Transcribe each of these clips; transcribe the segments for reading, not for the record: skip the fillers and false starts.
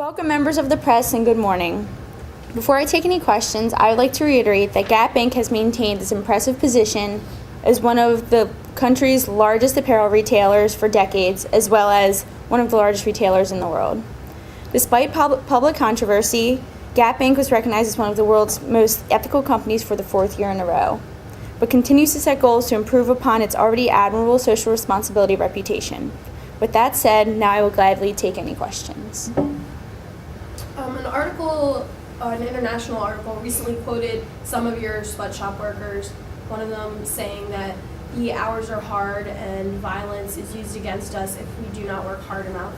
Welcome, members of the press, and good morning. Before I take any questions, I would like to reiterate that Gap Inc. has maintained its impressive position as one of the country's largest apparel retailers for decades, as well as one of the largest retailers in the world. Despite public controversy, Gap Inc. was recognized as one of the world's most ethical companies for the fourth year in a row, but continues to set goals to improve upon its already admirable social responsibility reputation. With that said, now I will gladly take any questions. An international article recently quoted some of your sweatshop workers, one of them saying that the hours are hard and violence is used against us if we do not work hard enough.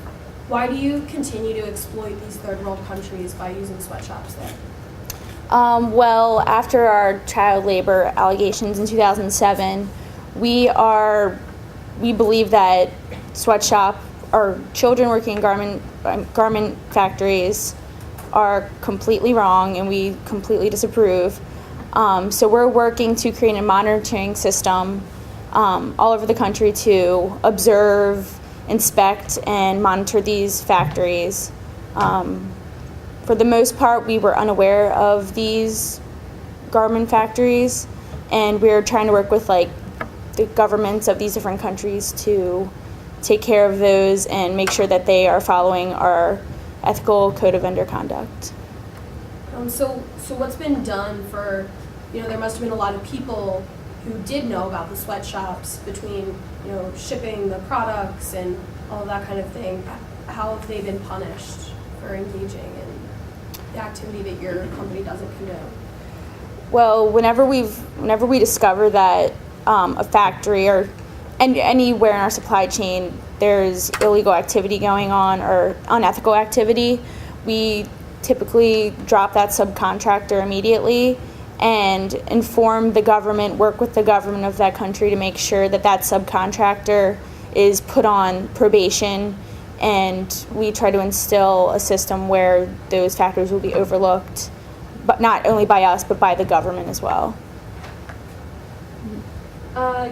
Why do you continue to exploit these third world countries by using sweatshops there? Well, after our child labor allegations in 2007, we believe that sweatshop or children working in garment factories are completely wrong, and we completely disapprove. So we're working to create a monitoring system all over the country to observe, inspect, and monitor these factories. For the most part, we were unaware of these garment factories, and we're trying to work with the governments of these different countries to take care of those and make sure that they are following our ethical code of vendor conduct. So what's been done for, there must have been a lot of people who did know about the sweatshops between, shipping the products and all of that kind of thing. How have they been punished for engaging in the activity that your company doesn't condone? Well, whenever we discover that a factory or anywhere in our supply chain there's illegal activity going on or unethical activity, we typically drop that subcontractor immediately and inform the government, work with the government of that country to make sure that that subcontractor is put on probation, and we try to instill a system where those factories will be overlooked, but not only by us, but by the government as well.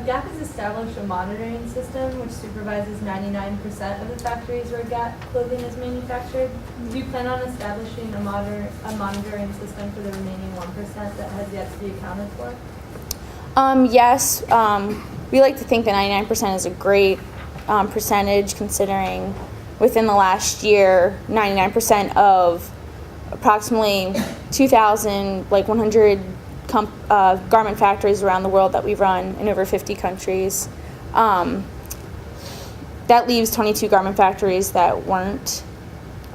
Gap has established a monitoring system which supervises 99% of the factories where Gap clothing is manufactured. Do you plan on establishing a monitoring system for the remaining 1% that has yet to be accounted for? Yes. We like to think that 99% is a great percentage, considering within the last year, 99% of approximately 2,100 garment factories around the world that we run in over 50 countries. That leaves 22 garment factories that weren't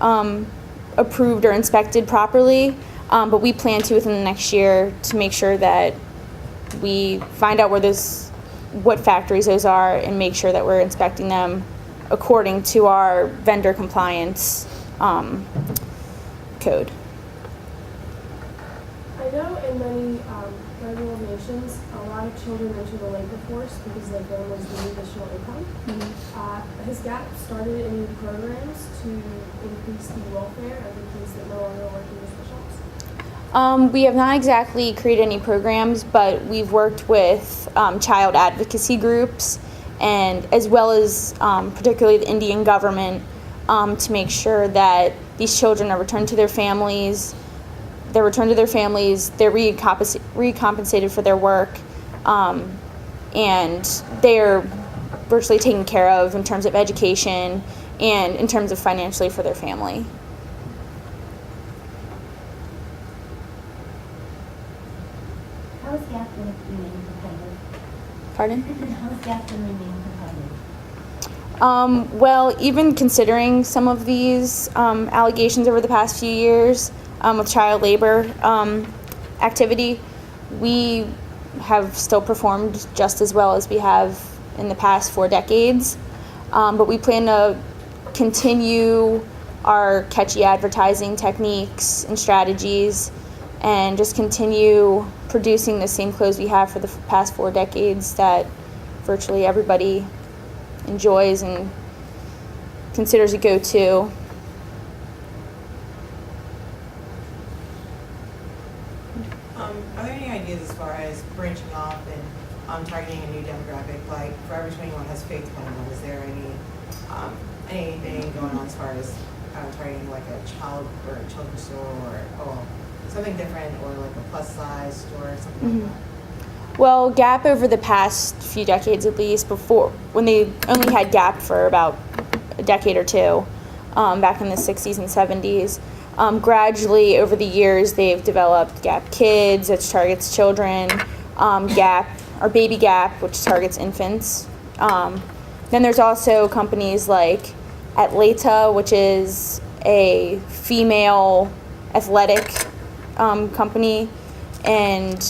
approved or inspected properly, but we plan to within the next year to make sure that we find out what factories those are and make sure that we're inspecting them according to our vendor compliance code. I know in many third world nations, a lot of children enter the labor force because their families need additional income. Mm-hmm. Has Gap started any programs to increase the welfare of the kids that no longer work in the shops? We have not exactly created any programs, but we've worked with child advocacy groups, and as well as particularly the Indian government to make sure that these children are returned to their families. They're recompensated for their work, and they're virtually taken care of in terms of education and in terms of financially for their family. How is Gap going to remain competitive? Pardon? How is Gap going to remain competitive? Well, even considering some of these allegations over the past few years, with child labor activity, we have still performed just as well as we have in the past 4 decades. But we plan to continue our catchy advertising techniques and strategies and just continue producing the same clothes we have for the past 4 decades that virtually everybody enjoys and considers a go-to. Are there any ideas as far as branching off and targeting a new demographic? Like Forever 21 has Faith 21. Is there anything going on as far as targeting like a child or a children's store or something different, or like a plus size store or something like that? Well, Gap over the past few decades, at least, before when they only had Gap for about a decade or two, back in the 60s and 70s, gradually over the years they've developed Gap Kids, which targets children, Gap or Baby Gap, which targets infants. Then there's also companies like Atleta, which is a female athletic company, and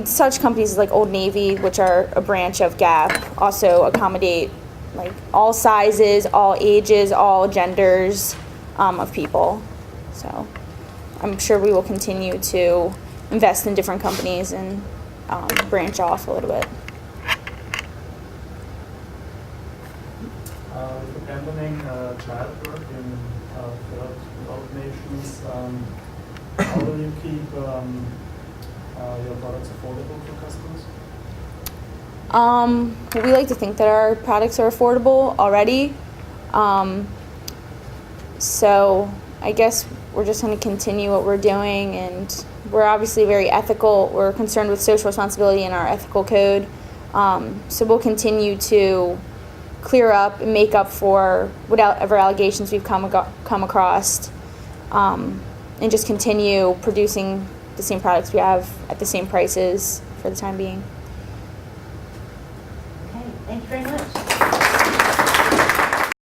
such companies like Old Navy, which are a branch of Gap, also accommodate like all sizes, all ages, all genders of people. So I'm sure we will continue to invest in different companies and branch off a little bit. With abandoning childbirth in third world nations, how do you keep your products affordable for customers? We like to think that our products are affordable already. So I guess we're just going to continue what we're doing, and we're obviously very ethical. We're concerned with social responsibility in our ethical code. So we'll continue to clear up and make up for whatever allegations we've come across, and just continue producing the same products we have at the same prices for the time being. Okay, thank you very much.